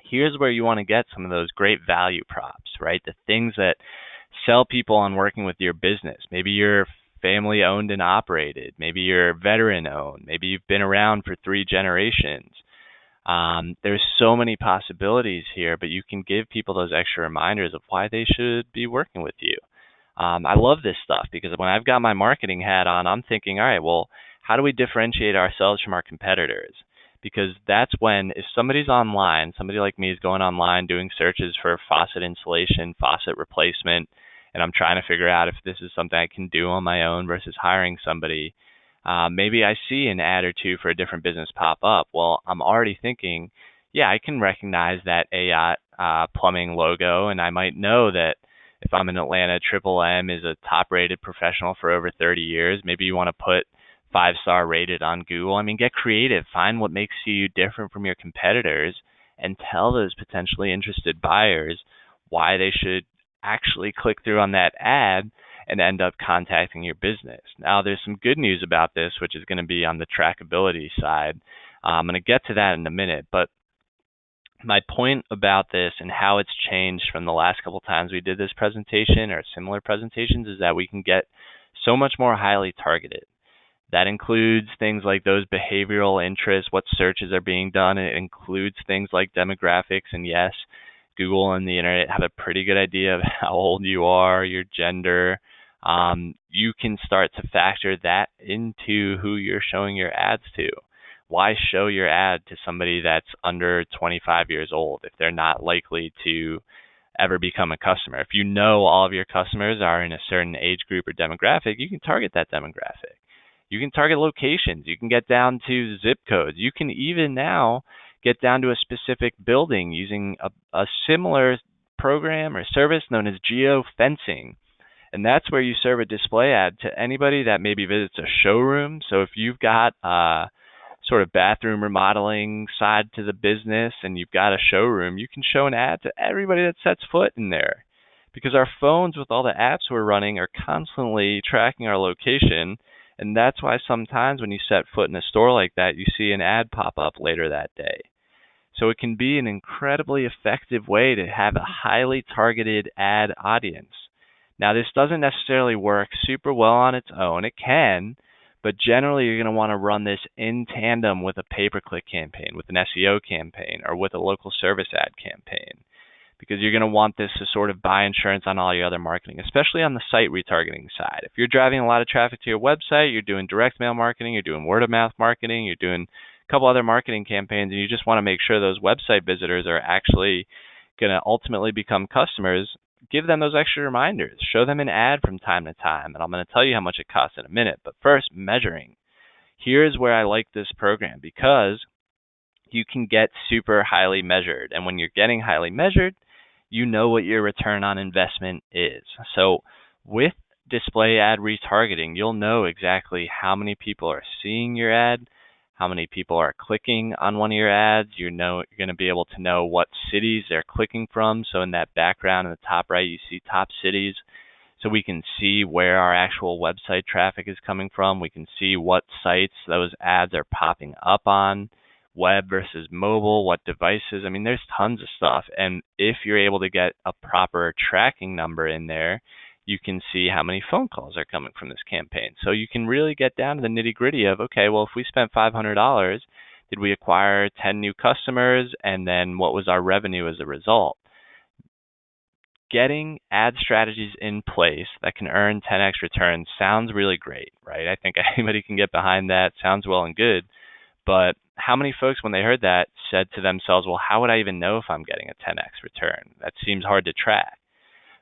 Here's where you want to get some of those great value props, right? The things that sell people on working with your business. Maybe you're family owned and operated. Maybe you're veteran owned. Maybe you've been around for 3 generations. There's so many possibilities here, but you can give people those extra reminders of why they should be working with you. I love this stuff because when I've got my marketing hat on, I'm thinking, all right, well, how do we differentiate ourselves from our competitors? Because that's when, if somebody's online, somebody like me is going online doing searches for faucet installation, faucet replacement, and I'm trying to figure out if this is something I can do on my own versus hiring somebody. Maybe I see an ad or two for a different business pop up. Well, I'm already thinking, yeah, I can recognize that AYOT plumbing logo, and I might know that if I'm in Atlanta, Triple M is a top-rated professional for over 30 years. Maybe you want to put 5-star rated on Google. I mean, get creative. Find what makes you different from your competitors and tell those potentially interested buyers why they should actually click through on that ad and end up contacting your business. Now, there's some good news about this, which is going to be on the trackability side. I'm going to get to that in a minute, but my point about this and how it's changed from the last couple times we did this presentation or similar presentations is that we can get so much more highly targeted. That includes things like those behavioral interests, what searches are being done. It includes things like demographics, and yes, Google and the internet have a pretty good idea of how old you are, your gender. You can start to factor that into who you're showing your ads to. Why show your ad to somebody that's under 25 years old if they're not likely to ever become a customer? If you know all of your customers are in a certain age group or demographic, you can target that demographic. You can target locations. You can get down to zip codes. You can even now get down to a specific building using a similar program or service known as geofencing. And that's where you serve a display ad to anybody that maybe visits a showroom. So if you've got sort of bathroom remodeling side to the business and you've got a showroom, you can show an ad to everybody that sets foot in there. Because our phones with all the apps we're running are constantly tracking our location. And that's why sometimes when you set foot in a store like that, you see an ad pop up later that day. So it can be an incredibly effective way to have a highly targeted ad audience. Now, this doesn't necessarily work super well on its own. It can, but generally you're going to want to run this in tandem with a pay-per-click campaign, with an SEO campaign, or with a local service ad campaign, because you're going to want this to sort of buy insurance on all your other marketing, especially on the site retargeting side. If you're driving a lot of traffic to your website, you're doing direct mail marketing, you're doing word-of-mouth marketing, you're doing a couple other marketing campaigns, and you just want to make sure those website visitors are actually going to ultimately become customers, give them those extra reminders. Show them an ad from time to time, and I'm going to tell you how much it costs in a minute. But first, measuring. Here's where I like this program, because you can get super highly measured. And when you're getting highly measured, you know what your return on investment is. So with display ad retargeting, you'll know exactly how many people are seeing your ad, how many people are clicking on one of your ads. You're going to be able to know what cities they're clicking from. So in that background in the top right, you see top cities. So we can see where our actual website traffic is coming from. We can see what sites those ads are popping up on, web versus mobile, what devices. I mean, there's tons of stuff. And if you're able to get a proper tracking number in there, you can see how many phone calls are coming from this campaign. So you can really get down to the nitty-gritty of, okay, well, if we spent $500, did we acquire 10 new customers? And then what was our revenue as a result? Getting ad strategies in place that can earn 10x returns sounds really great, right? I think anybody can get behind that. Sounds well and good. But how many folks, when they heard that, said to themselves, well, how would I even know if I'm getting a 10x return? That seems hard to track.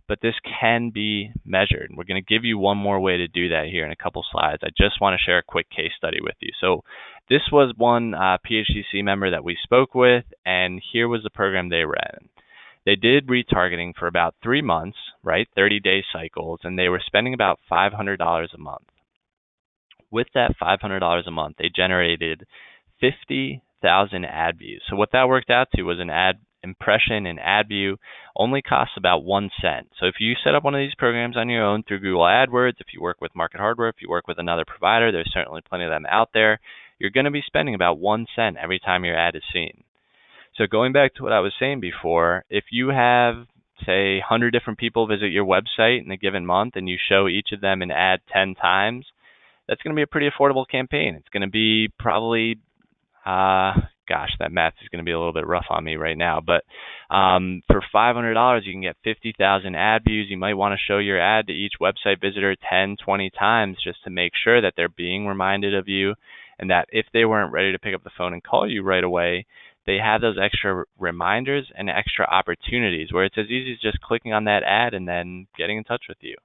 But this can be measured. We're going to give you one more way to do that here in a couple slides. I just want to share a quick case study with you. So this was one PHCC member that we spoke with, and here was the program they ran. They did retargeting for about 3 months, right, 30-day cycles, and they were spending about $500 a month. With that $500 a month, they generated 50,000 ad views. So what that worked out to was an ad impression and ad view only costs about 1 cent. So if you set up one of these programs on your own through Google AdWords, if you work with Market Hardware, if you work with another provider, there's certainly plenty of them out there, you're going to be spending about 1 cent every time your ad is seen. So going back to what I was saying before, if you have, say, 100 different people visit your website in a given month and you show each of them an ad 10 times, that's going to be a pretty affordable campaign. It's going to be probably, gosh, that math is going to be a little bit rough on me right now, but for $500, you can get 50,000 ad views. You might want to show your ad to each website visitor 10, 20 times just to make sure that they're being reminded of you, and that if they weren't ready to pick up the phone and call you right away, they have those extra reminders and extra opportunities where it's as easy as just clicking on that ad and then getting in touch with you.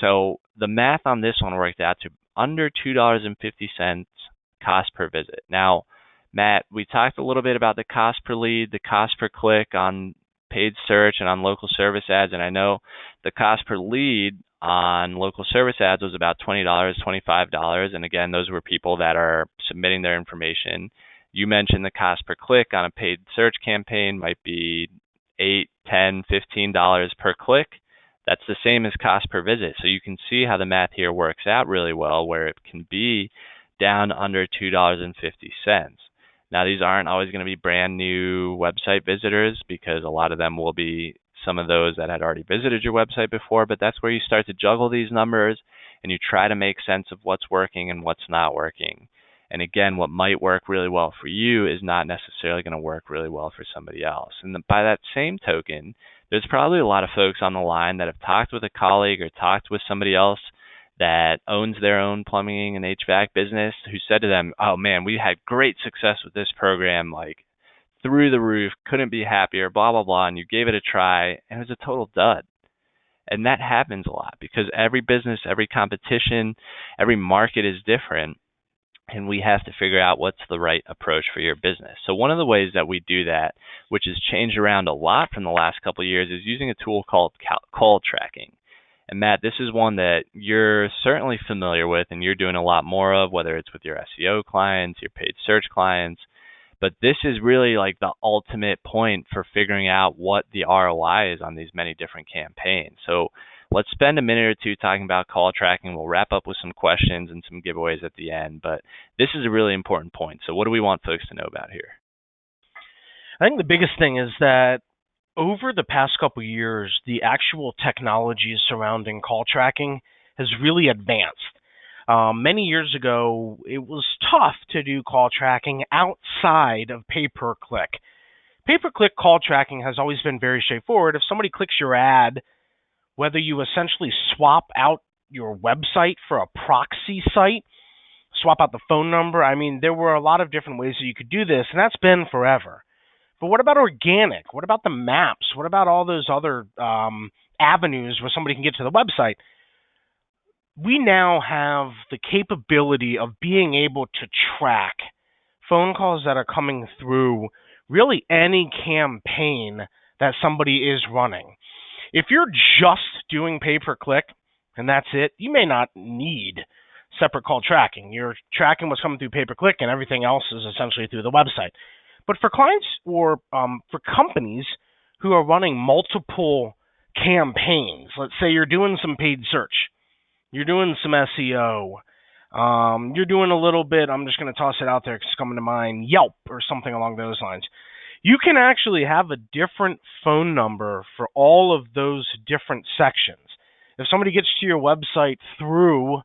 So the math on this one worked out to under $2.50 cost per visit. Now, Matt, we talked a little bit about the cost per lead, the cost per click on paid search and on local service ads, and I know the cost per lead on local service ads was about $20, $25, and again, those were people that are submitting their information. You mentioned the cost per click on a paid search campaign might be $8, $10, $15 per click. That's the same as cost per visit. So you can see how the math here works out really well, where it can be down under $2.50. Now, these aren't always going to be brand new website visitors because a lot of them will be some of those that had already visited your website before, but that's where you start to juggle these numbers and you try to make sense of what's working and what's not working. And again, what might work really well for you is not necessarily going to work really well for somebody else. And by that same token, there's probably a lot of folks on the line that have talked with a colleague or talked with somebody else that owns their own plumbing and HVAC business who said to them, oh man, we had great success with this program, like through the roof, couldn't be happier, blah, blah, blah, and you gave it a try, and it was a total dud. And that happens a lot because every business, every competition, every market is different. And we have to figure out what's the right approach for your business. So one of the ways that we do that, which has changed around a lot from the last couple of years, is using a tool called call tracking. And Matt, this is one that you're certainly familiar with and you're doing a lot more of, whether it's with your SEO clients, your paid search clients. But this is really like the ultimate point for figuring out what the ROI is on these many different campaigns. So let's spend a minute or two talking about call tracking. We'll wrap up with some questions and some giveaways at the end. But this is a really important point. So what do we want folks to know about here? I think the biggest thing is that over the past couple of years, the actual technology surrounding call tracking has really advanced. Many years ago, it was tough to do call tracking outside of pay-per-click. Pay-per-click call tracking has always been very straightforward. If somebody clicks your ad, whether you essentially swap out your website for a proxy site, swap out the phone number, I mean, there were a lot of different ways that you could do this, and that's been forever. But what about organic? What about the maps? What about all those other avenues where somebody can get to the website? We now have the capability of being able to track phone calls that are coming through really any campaign that somebody is running. If you're just doing pay-per-click and that's it, you may not need separate call tracking. You're tracking what's coming through pay-per-click and everything else is essentially through the website. But for clients or for companies who are running multiple campaigns, let's say you're doing some paid search, you're doing some SEO, you're doing a little bit, I'm just going to toss it out there because it's coming to mind, Yelp or something along those lines. You can actually have a different phone number for all of those different sections. If somebody gets to your website through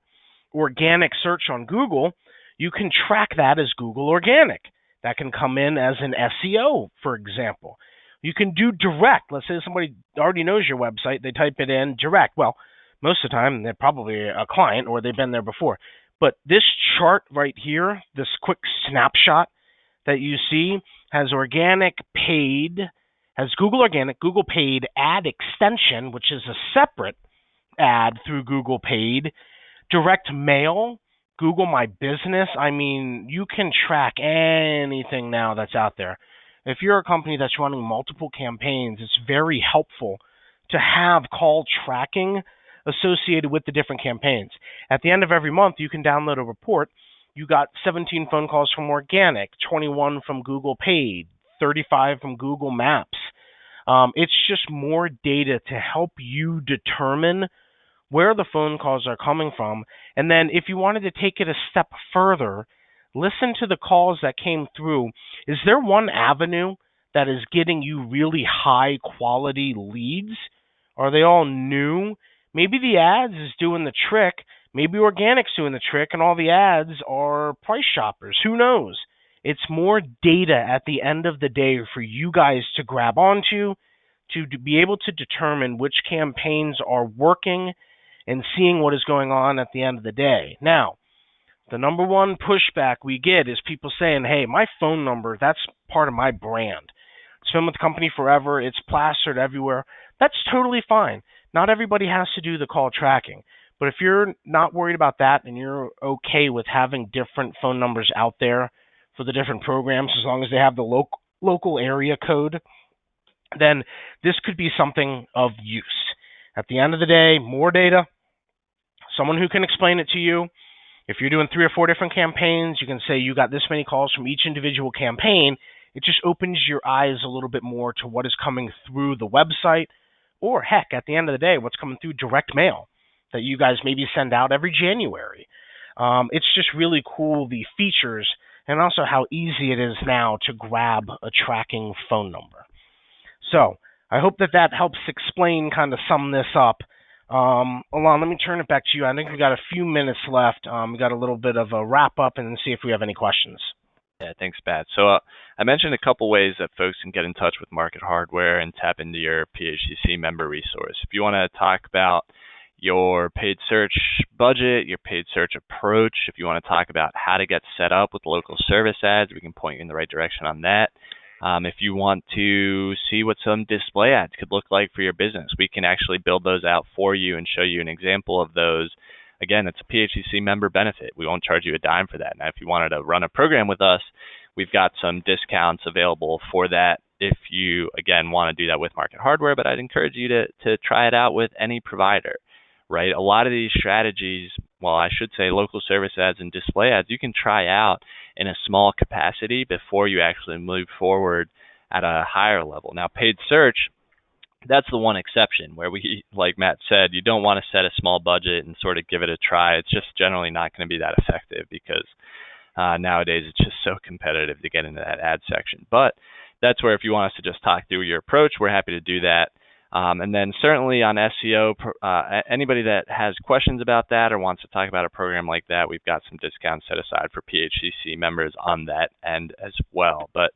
organic search on Google, you can track that as Google Organic. That can come in as an SEO, for example. You can do direct. Let's say somebody already knows your website. They type it in direct. Well, most of the time, they're probably a client or they've been there before. But this chart right here, this quick snapshot that you see, has organic paid, has Google Organic, Google Paid Ad Extension, which is a separate ad through Google Paid, direct mail, Google My Business. I mean, you can track anything now that's out there. If you're a company that's running multiple campaigns, it's very helpful to have call tracking associated with the different campaigns. At the end of every month, you can download a report. You got 17 phone calls from Organic, 21 from Google Paid, 35 from Google Maps. It's just more data to help you determine where the phone calls are coming from. And then if you wanted to take it a step further, listen to the calls that came through. Is there one avenue that is getting you really high quality leads? Are they all new? Maybe the ads is doing the trick. Maybe Organic's doing the trick and all the ads are price shoppers. Who knows? It's more data at the end of the day for you guys to grab onto, to be able to determine which campaigns are working and seeing what is going on at the end of the day. Now, the number one pushback we get is people saying, hey, my phone number, that's part of my brand. It's been with the company forever. It's plastered everywhere. That's totally fine. Not everybody has to do the call tracking. But if you're not worried about that and you're okay with having different phone numbers out there for the different programs, as long as they have the local area code, then this could be something of use. At the end of the day, more data, someone who can explain it to you. If you're doing 3 or 4 different campaigns, you can say you got this many calls from each individual campaign. It just opens your eyes a little bit more to what is coming through the website, or heck, at the end of the day, what's coming through direct mail that you guys maybe send out every January. It's just really cool, the features, and also how easy it is now to grab a tracking phone number. So I hope that helps explain, kind of sum this up. Alon, let me turn it back to you. I think we got a few minutes left. We got a little bit of a wrap up and see if we have any questions. Yeah, thanks, Pat. So I mentioned a couple ways that folks can get in touch with Market Hardware and tap into your PHCC member resource. If you want to talk about your paid search budget, your paid search approach, if you want to talk about how to get set up with local service ads, we can point you in the right direction on that. If you want to see what some display ads could look like for your business, we can actually build those out for you and show you an example of those. Again, it's a PHCC member benefit. We won't charge you a dime for that. Now, if you wanted to run a program with us, we've got some discounts available for that if you, again, want to do that with Market Hardware, but I'd encourage you to try it out with any provider, right? A lot of these strategies, well, I should say local service ads and display ads, you can try out in a small capacity before you actually move forward at a higher level. Now, paid search, that's the one exception where we, like Matt said, you don't want to set a small budget and sort of give it a try. It's just generally not going to be that effective because nowadays it's just so competitive to get into that ad section. But that's where if you want us to just talk through your approach, we're happy to do that. And then certainly on SEO, anybody that has questions about that or wants to talk about a program like that, we've got some discounts set aside for PHCC members on that end as well. But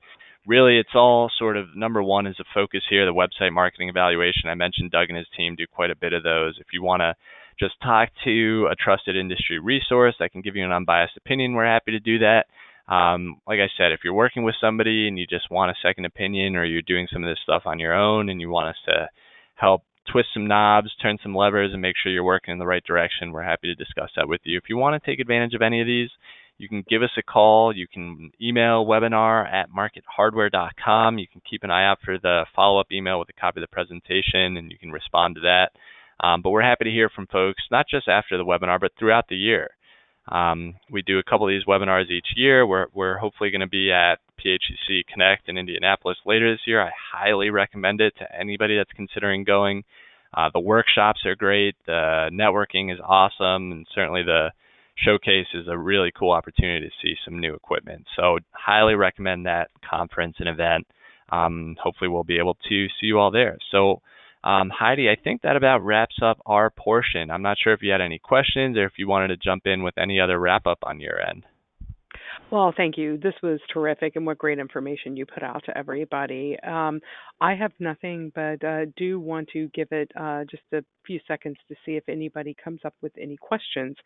really, it's all sort of, number one is a focus here, the website marketing evaluation. I mentioned Doug and his team do quite a bit of those. If you want to just talk to a trusted industry resource that can give you an unbiased opinion, we're happy to do that. Like I said, if you're working with somebody and you just want a second opinion, or you're doing some of this stuff on your own and you want us to help twist some knobs, turn some levers, and make sure you're working in the right direction, we're happy to discuss that with you. If you want to take advantage of any of these, You can give us a call. You can email webinar@markethardware.com. You can keep an eye out for the follow-up email with a copy of the presentation, and you can respond to that. But we're happy to hear from folks, not just after the webinar, but throughout the year. We do a couple of these webinars each year. We're hopefully going to be at PHCC Connect in Indianapolis later this year. I highly recommend it to anybody that's considering going. The workshops are great. The networking is awesome. And certainly the showcase is a really cool opportunity to see some new equipment. So highly recommend that conference and event. Hopefully we'll be able to see you all there. So Heidi, I think that about wraps up our portion. I'm not sure if you had any questions or if you wanted to jump in with any other wrap up on your end. Well, thank you. This was terrific, and what great information you put out to everybody. I have nothing, but do want to give it just a few seconds to see if anybody comes up with any questions.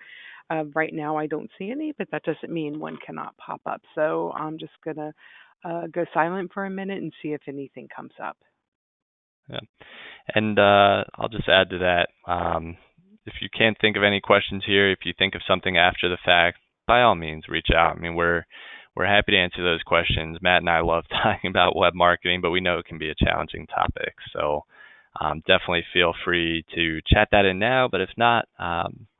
Right now, I don't see any, but that doesn't mean one cannot pop up. So I'm just going to go silent for a minute and see if anything comes up. Yeah. And I'll just add to that. If you can't think of any questions here, if you think of something after the fact, by all means, reach out. I mean, we're happy to answer those questions. Matt and I love talking about web marketing, but we know it can be a challenging topic. So definitely feel free to chat that in now. But if not,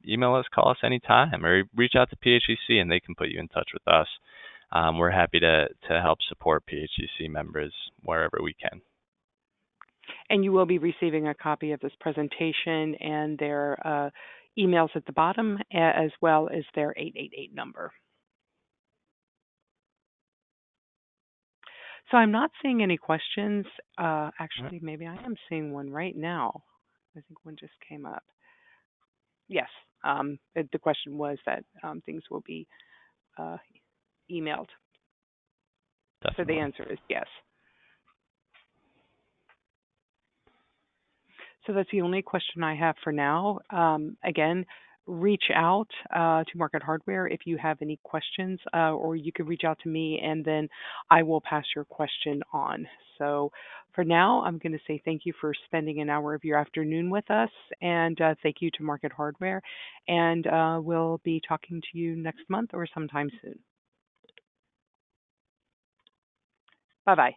email us, call us anytime, or reach out to PHCC and they can put you in touch with us. We're happy to help support PHCC members wherever we can. And you will be receiving a copy of this presentation and their emails at the bottom, as well as their 888 number. So I'm not seeing any questions. Actually, maybe I am seeing one right now. I think one just came up. Yes. The question was that things will be emailed. Definitely. So the answer is yes. So that's the only question I have for now. Again, reach out to Market Hardware if you have any questions, or you can reach out to me and then I will pass your question on. So for now, I'm going to say thank you for spending an hour of your afternoon with us, and thank you to Market Hardware. And we'll be talking to you next month or sometime soon. Bye-bye.